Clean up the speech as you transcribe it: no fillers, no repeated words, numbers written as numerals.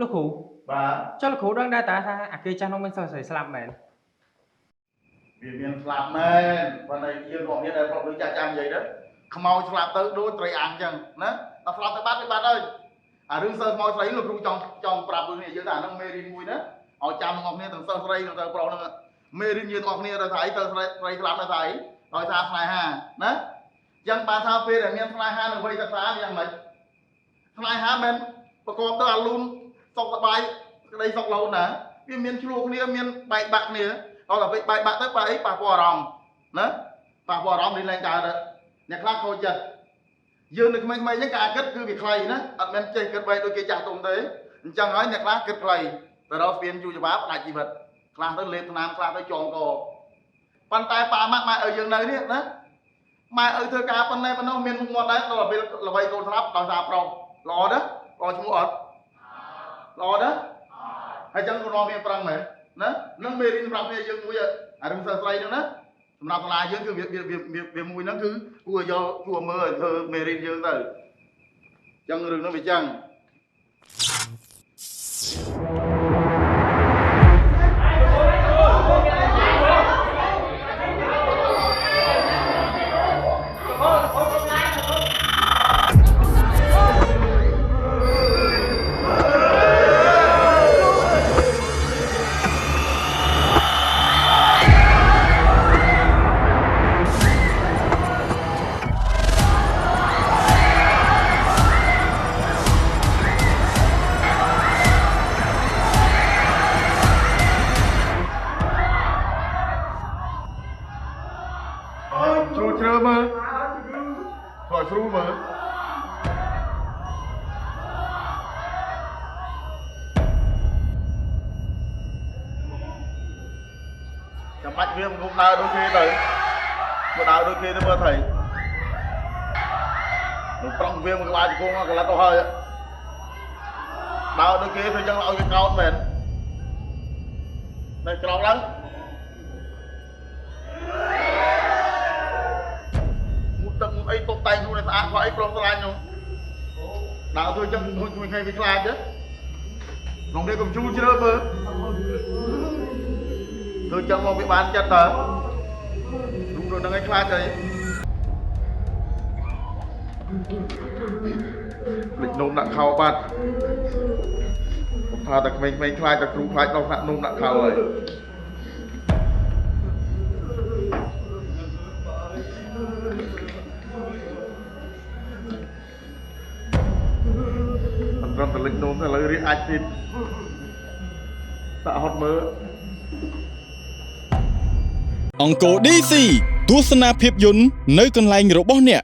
លោកគ្រូចុះលោកគ្រូដឹងដែរតាថាអាគេចាស់នោះមានសិស្សស្រីស្លាប់មែនវាមានស្លាប់មែនប៉ុន្តែយើងក៏មានតែប្រាប់ដូចចាស់និយាយទៅខ្មោចស្លាប់ទៅដូចត្រីអាំងអញ្ចឹងណាដល់ស្លាប់ទៅបាត់វាបាត់ហើយអារឿងសិស្សខ្មោចស្រីលោកគ្រូចង់ប្រាប់ដូចនេះយើងថាអានឹងមេរៀនមួយណាឲ្យចាំទាំងអស់គ្នាទាំងសិស្សស្រីទាំងសិស្សប្រុសហ្នឹងមេរៀនយើងទាំងអស់គ្នាទៅថាអីសិស្សស្រីស្លាប់ទៅថាអីដោយសារស្នេហាណាអញ្ចឹងបានថាពេលដែលមានស្នេហានៅវ័យសិក្សាយ៉ាងម៉េចស្នេហាមិនប្រកបទៅអាលូនសុខសប្បាយក្តីសុខរហូតណាវាមានឆ្លោះគ្នាមានបែកបាក់គ្នាដល់តែបែកបាក់ទៅប៉ះអីប៉ះពាល់អារម្មណ៍ណាប៉ះពាល់អារម្មណ៍នេះឡើងកើតអ្នកខ្លះខូចចិត្តយើងនៅក្មេងៗអញ្ចឹងការគិតគឺវាខ្លីណាអត់មែនចេះគិតវែងដូចគេចាស់ទុំទេអញ្ចឹងហើយអ្នកខ្លះគិតខ្លីទៅរកស្ពានយូរច្បាប់ផ្ដាច់ជីវិតខ្លះទៅលេបថ្នាំខ្លះទៅចងកប៉ុន្តែប៉ាម៉ាក់ម៉ែឪយើងនៅនេះណាម៉ែឪធ្វើការប៉ុណ្ណេះប៉ុណ្ណោះមានមុខមាត់ដែរដល់ពេលល្បីកូនស្លាប់ដោយសារប្រុសល្អណាល្អឈ្មោះអត់ល្អណាហើយចឹងក៏នាំវាប្រឹងមែនណានឹងមេរៀនសម្រាប់គ្នាយើងមួយអារឿងសិស្សស្រីហ្នឹងណាសម្រាប់សាលាយើងគឺវាមួយហ្នឹងគឺគួរយកគួរមើលឲ្យធ្វើមេរៀនយើងទៅចឹងរឿងហ្នឹងវាចឹងជ្រើមើលthôiស្រួលមើលចាំបាច់វាមកដើរដូចគេទៅមកដើរដូចគេទៅមើលថៃនឹងប្រឹងវាមកក្បាលជង្គង់កន្លះទៅហើយដើរដូចគេទៅចឹងឲ្យវាកោតមែននៅក្រោមឡើងទឹកអីតុបតែងខ្លួនឲ្យស្អាតខ្វះអីប្រុសស្រឡាញ់នោះដើរទៅចឹងជួយគ្នាវាខ្លាចទេក្នុងនេះកុំជួជ្រើមើលទៅចឹងមកវាបានចិត្តតើរូបនឹងឲ្យខ្លាចអីលិចនំដាក់ខោបាត់ผมថាតែក្មេងៗខ្លាចតែគ្រូខ្លាចដល់ដាក់នំដាក់ខោហើយរំតលិចនោមទៅឥឡូវរៀកអាចទៀតតាក់ហត់មើលអង្គរ DC ទស្សនាភាពយន្តនៅកន្លែងរបស់អ្នក